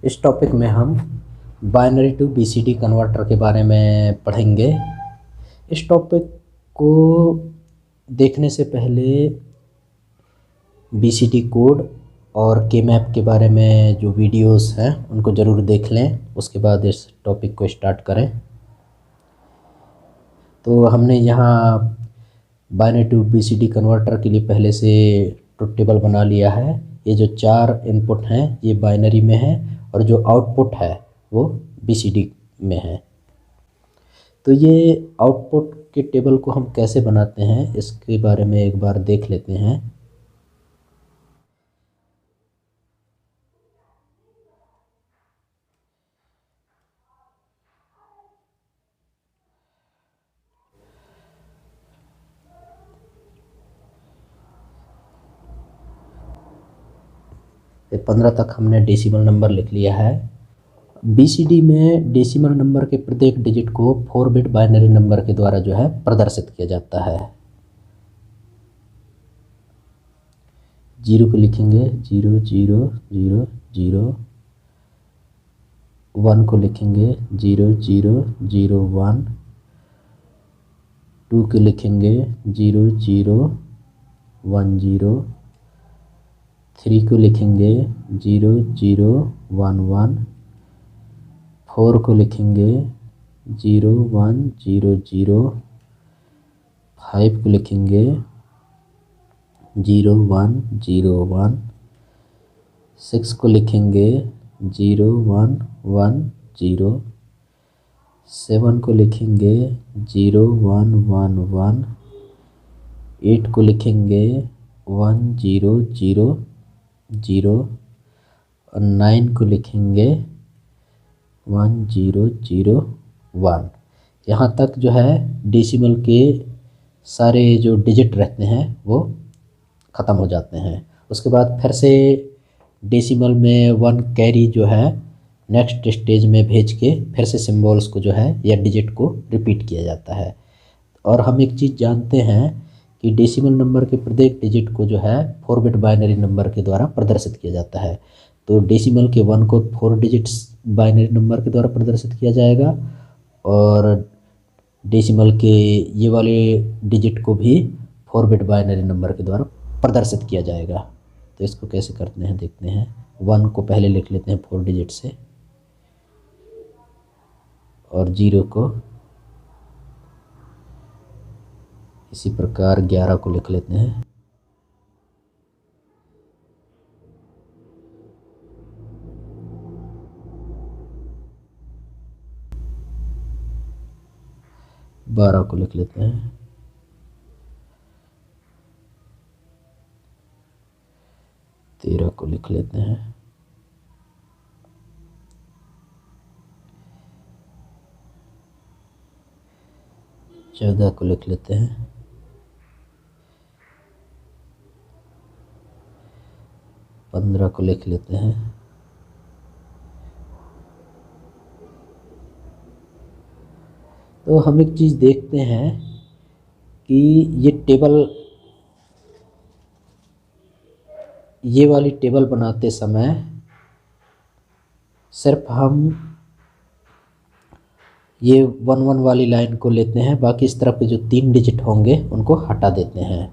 इस टॉपिक में हम बाइनरी टू बीसीडी कन्वर्टर के बारे में पढ़ेंगे। इस टॉपिक को देखने से पहले बीसीडी कोड और के मैप के बारे में जो वीडियोस हैं उनको ज़रूर देख लें, उसके बाद इस टॉपिक को स्टार्ट करें। तो हमने यहाँ बाइनरी टू बीसीडी कन्वर्टर के लिए पहले से ट्रुथ टेबल बना लिया है। ये जो 4 इनपुट हैं ये बाइनरी में है और जो आउटपुट है वो बीसीडी में है। तो ये आउटपुट के टेबल को हम कैसे बनाते हैं इसके बारे में एक बार देख लेते हैं। ये 15 तक हमने डेसिमल नंबर लिख लिया है। बीसीडी में डेसिमल नंबर के प्रत्येक डिजिट को 4 बिट बाइनरी नंबर के द्वारा जो है प्रदर्शित किया जाता है। 0 को लिखेंगे 0 0 0 0, 1 को लिखेंगे 0 0 0 1, 2 को लिखेंगे 0 0 1 0, 3 को लिखेंगे 0 0 1 1, 4 को लिखेंगे 0 1 0 0, 5 को लिखेंगे 0 1 0 1, 6 को लिखेंगे 0 1 1 0, 7 को लिखेंगे 0 1 1 1, 8 को लिखेंगे 1 0 0 0 और 9 को लिखेंगे 1 0 0 1। यहाँ तक जो है डेसिमल के सारे जो डिजिट रहते हैं वो ख़त्म हो जाते हैं। उसके बाद फिर से डेसिमल में 1 कैरी जो है नेक्स्ट स्टेज में भेज के फिर से सिंबल्स को जो है या डिजिट को रिपीट किया जाता है। और हम एक चीज़ जानते हैं कि डेसिमल नंबर के प्रत्येक डिजिट को जो है 4 बिट बाइनरी नंबर के द्वारा प्रदर्शित किया जाता है। तो डेसिमल के 1 को 4 डिजिट्स बाइनरी नंबर के द्वारा प्रदर्शित किया जाएगा और डेसिमल के ये वाले डिजिट को भी 4 बिट बाइनरी नंबर के द्वारा प्रदर्शित किया जाएगा। तो इसको कैसे करते हैं देखते हैं। 1 को पहले लिख लेते हैं 4 डिजिट से और 0 को इसी प्रकार 11 को लिख लेते हैं। बारह को लिख लेते हैं। 13 को लिख लेते हैं। 14 को लिख लेते हैं। 15 को लिख लेते हैं। तो हम एक चीज़ देखते हैं कि ये वाली टेबल बनाते समय सिर्फ हम ये 1 1 वाली लाइन को लेते हैं, बाकी इस तरफ के जो 3 डिजिट होंगे उनको हटा देते हैं।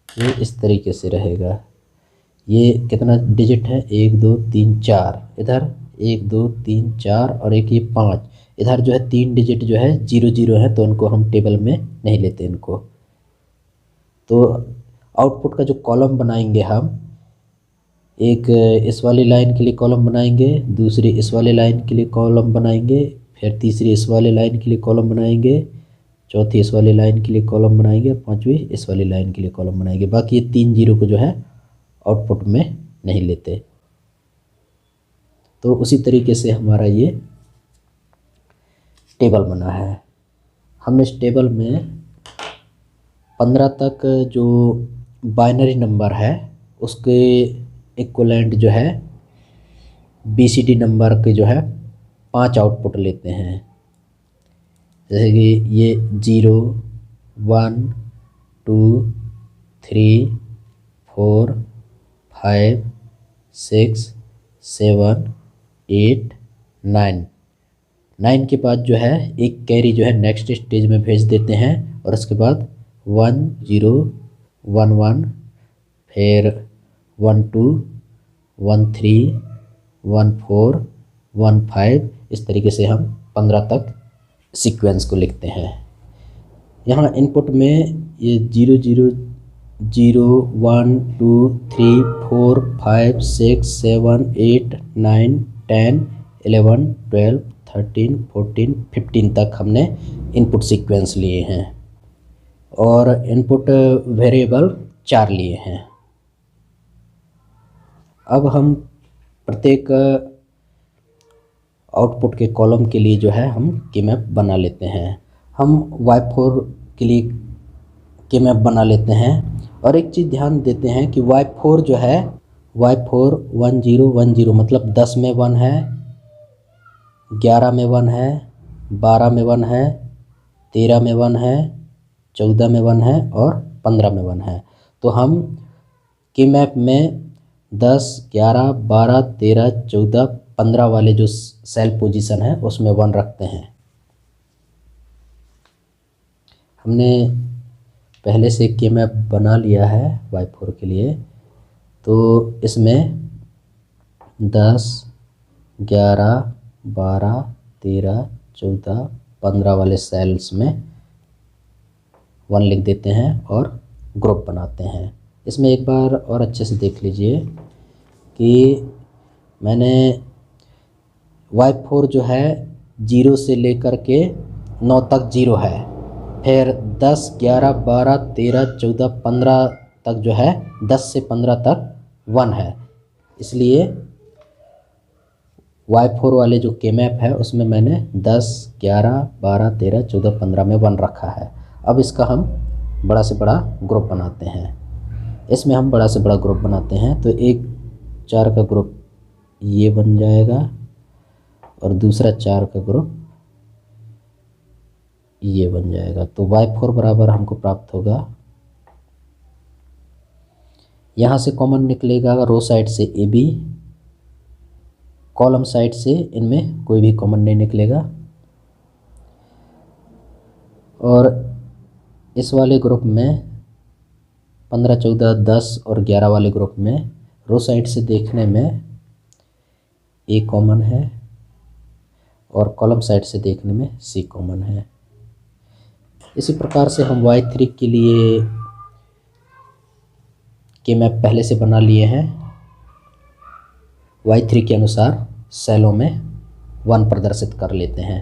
ये इस तरीके से रहेगा। ये कितना डिजिट है 1 2 3 4, इधर 1 2 3 4 और एक ये 5, इधर जो है 3 डिजिट जो है 0 0 है तो उनको हम टेबल में नहीं लेते इनको। तो आउटपुट का जो कॉलम बनाएंगे हम, एक इस वाली लाइन के लिए कॉलम बनाएंगे, दूसरी इस वाले लाइन के लिए कॉलम बनाएंगे, फिर तीसरी इस वाले लाइन के लिए कॉलम बनाएंगे, चौथी इस वाली लाइन के लिए कॉलम बनाएंगे और पांचवी इस वाली लाइन के लिए कॉलम बनाएंगे। बाकी ये 3 0 को जो है आउटपुट में नहीं लेते। तो उसी तरीके से हमारा ये टेबल बना है। हम इस टेबल में 15 तक जो बाइनरी नंबर है उसके इक्विवेलेंट जो है बीसीडी नंबर के जो है 5 आउटपुट लेते हैं। जैसे कि ये 0 1 2 3 4 5 6 7 8 9। 9 के बाद जो है एक कैरी जो है नेक्स्ट स्टेज में भेज देते हैं और उसके बाद 1 0 1 1, फिर 1 2 1 3 1 4 1 5। इस तरीके से हम 15 तक सीक्वेंस को लिखते हैं। यहाँ इनपुट में ये 0 0 0 1 2 3 4 5 6 7 8 9 10 11 12 13 14 15 तक हमने इनपुट सीक्वेंस लिए हैं और इनपुट वेरिएबल 4 लिए हैं। अब हम प्रत्येक आउटपुट के कॉलम के लिए जो है हम की मैप बना लेते हैं। हम y4 के लिए की मैप बना लेते हैं और एक चीज़ ध्यान देते हैं कि y4 जो है y4 1 0 1 0 मतलब 10 में 1 है, 11 में 1 है, 12 में 1 है, 13 में 1 है, 14 में 1 है और 15 में 1 है। तो हम की मैप में 10 11 12 13 14 15 वाले जो सेल पोजीशन है उसमें 1 रखते हैं। हमने पहले से की मैप बना लिया है y4 के लिए, तो इसमें 10 11 12 13 14 15 वाले सेल्स में 1 लिख देते हैं और ग्रुप बनाते हैं। इसमें एक बार और अच्छे से देख लीजिए कि मैंने y4 जो है 0 से लेकर के 9 तक 0 है, फिर 10 11 12 13 14 15 तक जो है 10 से 15 तक 1 है। इसलिए y4 वाले जो के मैप है उसमें मैंने 10 11 12 13 14 15 में 1 रखा है। अब इसका हम बड़ा से बड़ा ग्रुप बनाते हैं। इसमें हम बड़ा से बड़ा ग्रुप बनाते हैं तो एक 4 का ग्रुप ये बन जाएगा और दूसरा 4 का ग्रुप ये बन जाएगा। तो y4 बराबर हमको प्राप्त होगा, यहाँ से कॉमन निकलेगा रो साइड से AB, कॉलम साइड से इनमें कोई भी कॉमन नहीं निकलेगा और इस वाले ग्रुप में 15 14 10 और 11 वाले ग्रुप में रो साइड से देखने में A कॉमन है और कॉलम साइड से देखने में C कॉमन है। इसी प्रकार से हम y3 के लिए के मैप पहले से बना लिए हैं। y3 के अनुसार सेलों में 1 प्रदर्शित कर लेते हैं।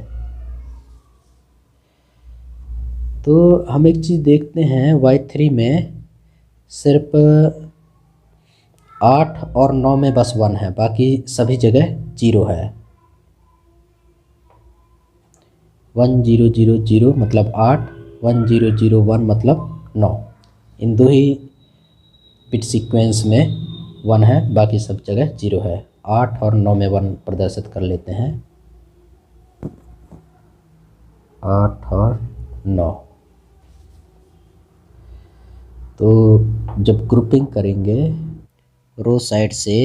तो हम एक चीज़ देखते हैं y3 में सिर्फ 8 और 9 में बस 1 है, बाकी सभी जगह 0 है। 1 0 0 0 मतलब 8, 1 0 0 1 मतलब 9। इन दो ही बिट सीक्वेंस में 1 है, बाकी सब जगह 0 है। 8 और 9 में 1 प्रदर्शित कर लेते हैं। 8 और 9। तो जब ग्रुपिंग करेंगे रो साइड से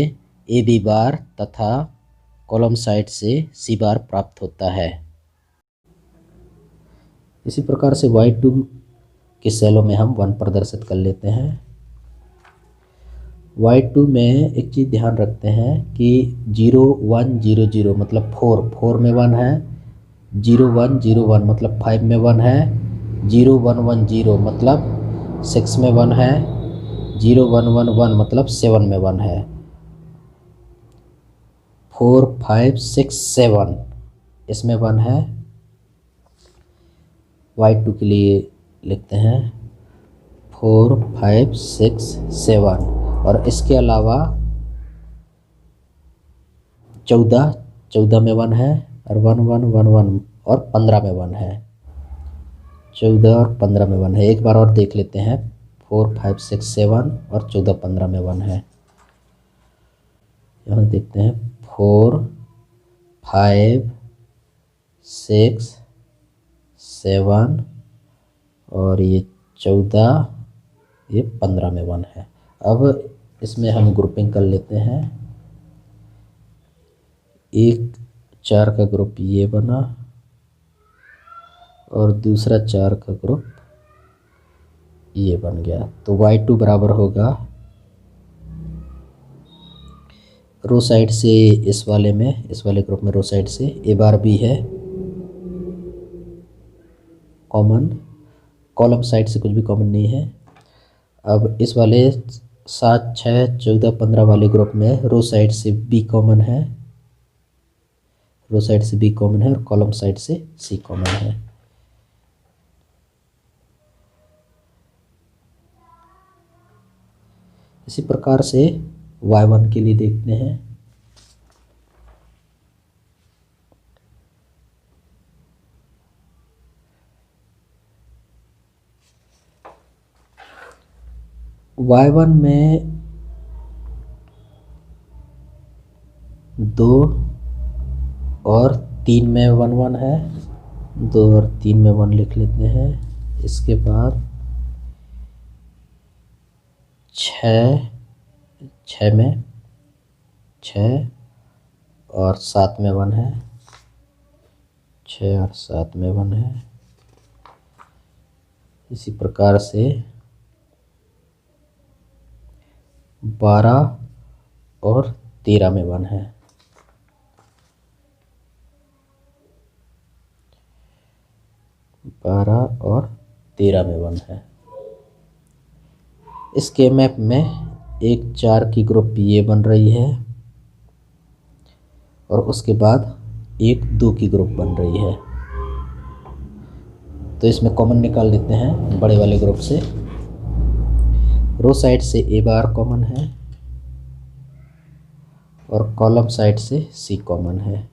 AB बार तथा कॉलम साइड से C बार प्राप्त होता है। इसी प्रकार से y2 के सेलों में हम 1 प्रदर्शित कर लेते हैं। y2 में एक चीज़ ध्यान रखते हैं कि 0 1 0 0 मतलब 4 में 1 है, 0 1 0 1 मतलब 5 में 1 है, 0 1 1 0 मतलब 6 में 1 है, 0 1 1 1 मतलब 7 में 1 है। 4 5 6 7 इसमें 1 है। y2 के लिए लिखते हैं 4 5 6 7 और इसके अलावा 14 में 1 है और 1 1 1 1 और 15 में 1 है। 14 और 15 में 1 है। एक बार और देख लेते हैं 4 5 6 7 और 14 15 में 1 है। यहाँ देखते हैं 4 5 6 7 और ये 14, ये 15 में 1 है। अब इसमें हम ग्रुपिंग कर लेते हैं। एक 4 का ग्रुप ये बना और दूसरा 4 का ग्रुप ये बन गया। तो y2 बराबर होगा, रो साइड से इस वाले ग्रुप में रो साइड से ए बार बी है कॉमन, कॉलम साइड से कुछ भी कॉमन नहीं है। अब इस वाले 7, 6, 14, 15 वाले ग्रुप में रो साइड से बी कॉमन है, रो साइड से बी कॉमन है और कॉलम साइड से सी कॉमन है। इसी प्रकार से y1 के लिए देखते हैं। y1 में 2 और 3 में 1 1 है, 2 और 3 में 1 लिख लेते हैं। इसके बाद 6 में 6 और 7 में 1 है, 6 और 7 में 1 है। इसी प्रकार से 12 और 13 में 1 है। और 13 में 1 है। इस के मैप में एक 4 की ग्रुप ये बन रही है और उसके बाद एक 2 की ग्रुप बन रही है। तो इसमें कॉमन निकाल लेते हैं बड़े वाले ग्रुप से। रो साइड से ए बार कॉमन है और कॉलम साइड से सी कॉमन है,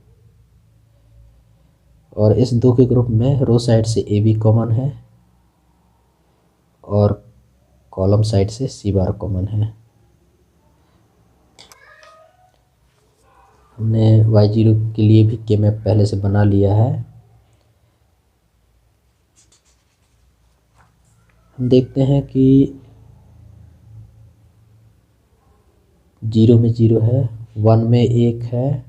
और इस 2 के ग्रुप में रो साइड से ए बी कॉमन है और कॉलम साइड से सी बार कॉमन है। हमने y0 के लिए भी के मैप पहले से बना लिया है। हम देखते हैं कि 0 में 0 है, 1 में 1 है,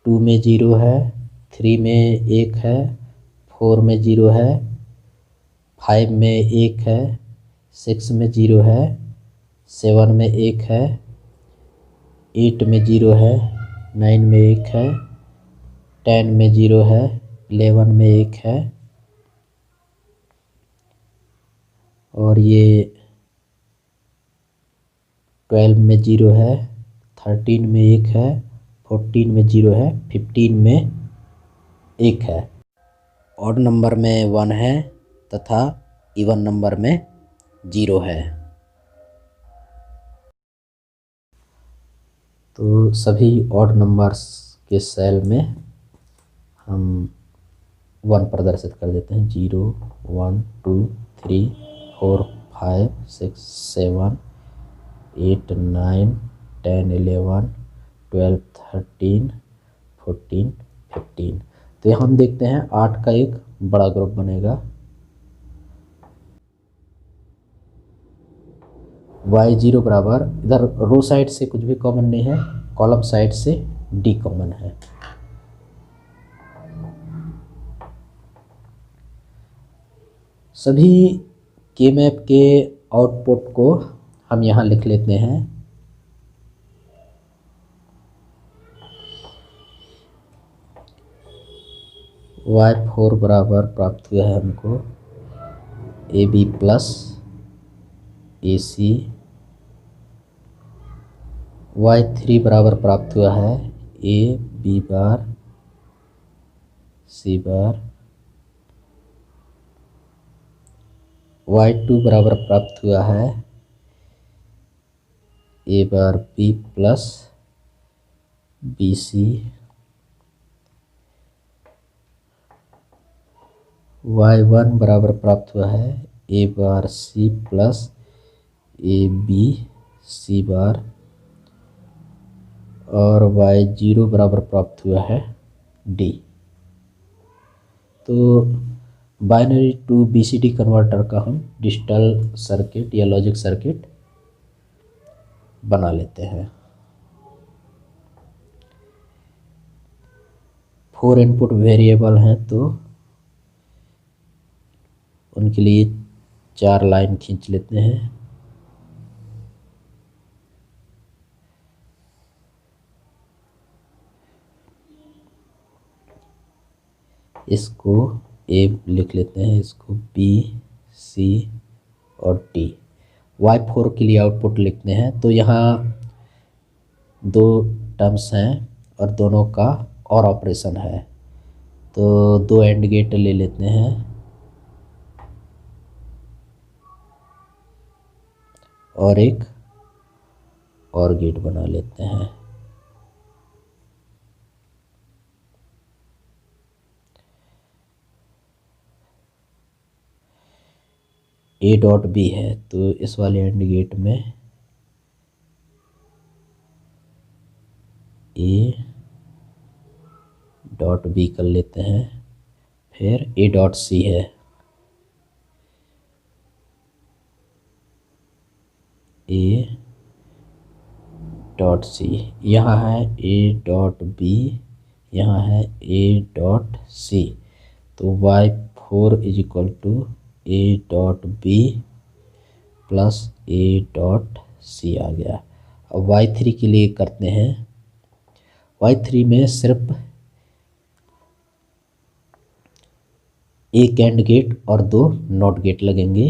2 में 0 है, 3 में 1 है, 4 में 0 है, 5 में 1 है, 6 में 0 है, 7 में 1 है, 8 में 0 है, 9 में 1 है, 10 में 0 है, 11 में 1 है, और ये 12 में 0 है, 13 में 1 है, 14 में 0 है, 15 में 1 है। ऑड नंबर में 1 है तथा इवन नंबर में 0 है। तो सभी ऑड नंबर्स के सेल में हम 1 प्रदर्शित कर देते हैं। 0, 1, 2, 3, 4, 5, 6, 7, 8, 9, 10, 11, 12, 13, 14, 15। तो यहाँ हम देखते हैं 8 का एक बड़ा ग्रुप बनेगा। y0 बराबर, इधर रो साइड से कुछ भी कॉमन नहीं है, कॉलम साइड से डी कॉमन है। सभी के मैप के आउटपुट को हम यहाँ लिख लेते हैं। y4 बराबर प्राप्त हुआ है हमको AB प्लस AC। y3 बराबर प्राप्त हुआ है AB बार C बार। y2 बराबर प्राप्त हुआ है A bar B plus BC। y1 बराबर प्राप्त हुआ है A bar C plus AB C बार, और y0 बराबर प्राप्त हुआ है D। तो बाइनरी टू BCD कन्वर्टर का हम डिजिटल सर्किट या लॉजिक सर्किट बना लेते हैं। 4 इनपुट वेरिएबल हैं तो उनके लिए 4 लाइन खींच लेते हैं। इसको ए लिख लेते हैं, इसको बी, सी और टी। y4 के लिए आउटपुट लिखते हैं। तो यहाँ 2 टर्म्स हैं और दोनों का और ऑपरेशन है, तो 2 एंड गेट ले लेते हैं और एक और गेट बना लेते हैं। ए डॉट बी है तो इस वाले एंड गेट में ए डॉट बी कर लेते हैं। फिर ए डॉट सी है, ए डॉट सी, यहाँ है ए डॉट बी, यहाँ है ए डॉट सी। तो y4 is equal to A dot B plus A dot C आ गया। अब y3 के लिए करते हैं। y3 में सिर्फ एक एंड गेट और 2 नॉट गेट लगेंगे।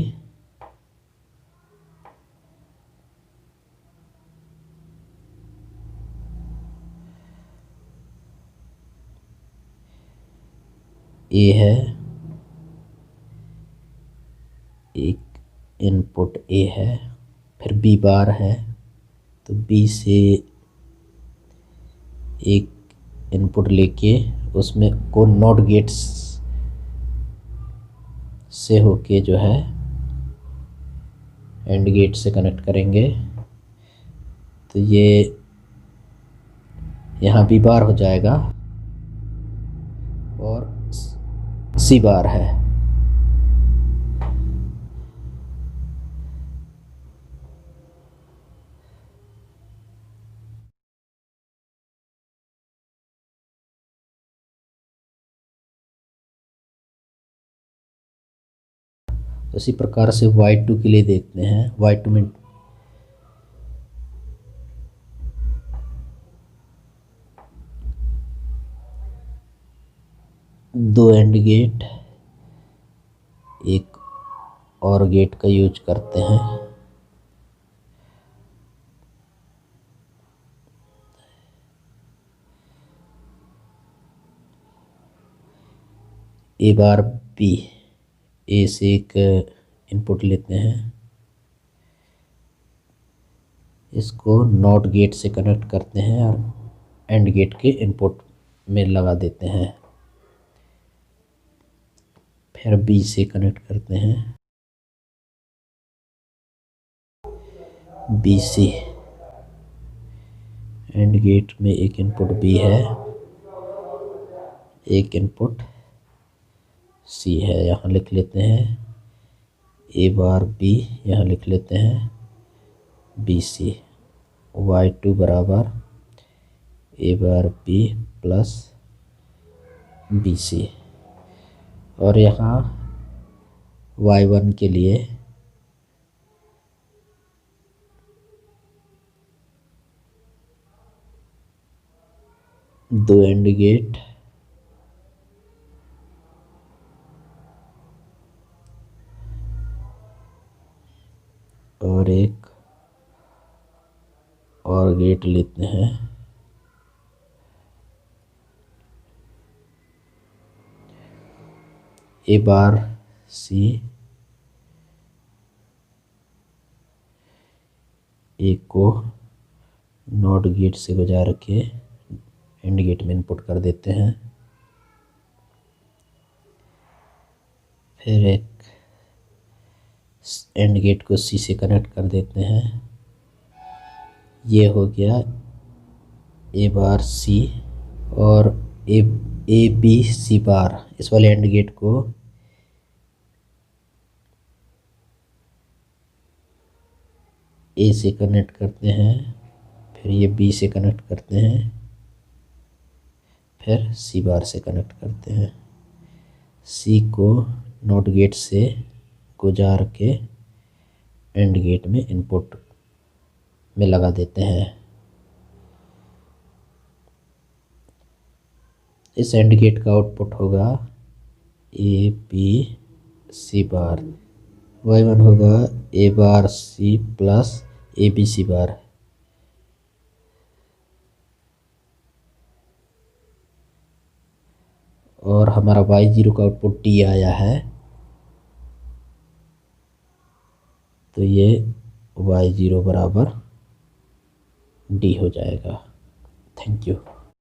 ए है, एक इनपुट ए है, फिर बी बार है तो बी से एक इनपुट लेके उसमें को नॉट गेट्स से होके जो है एंड गेट से कनेक्ट करेंगे। तो ये यहाँ बी बार हो जाएगा और सी बार है। उसी प्रकार से y2 के लिए देखते हैं। y2 में दो एंड गेट, एक और गेट का यूज करते हैं। ए बार बी, ए से एक इनपुट लेते हैं, इसको नॉट गेट से कनेक्ट करते हैं और एंड गेट के इनपुट में लगा देते हैं। फिर बी से कनेक्ट करते हैं, बी सी, एंड गेट में एक इनपुट बी है, एक इनपुट सी है, यहाँ लिख लेते हैं ए बार बी, यहाँ लिख लेते हैं बी सी। y2 बराबर ए बार बी प्लस बी सी। और यहाँ y1 के लिए दो एंड गेट और एक और गेट लेते हैं। ए बार सी, एक को नॉट गेट से गुजार के एंड गेट में इनपुट कर देते हैं। फिर एक एंड गेट को सी से कनेक्ट कर देते हैं। ये हो गया ए बार सी और ए बी सी बार। इस वाले एंड गेट को ए से कनेक्ट करते हैं, फिर ये बी से कनेक्ट करते हैं, फिर सी बार से कनेक्ट करते हैं। सी को नॉट गेट से गुजार के एंड गेट में इनपुट में लगा देते हैं। इस एंड गेट का आउटपुट होगा A B C bar, y1 होगा ए बार C plus A B C बार। और हमारा y0 का आउटपुट डी आया है, तो ये y0 बराबर डी हो जाएगा। Thank you.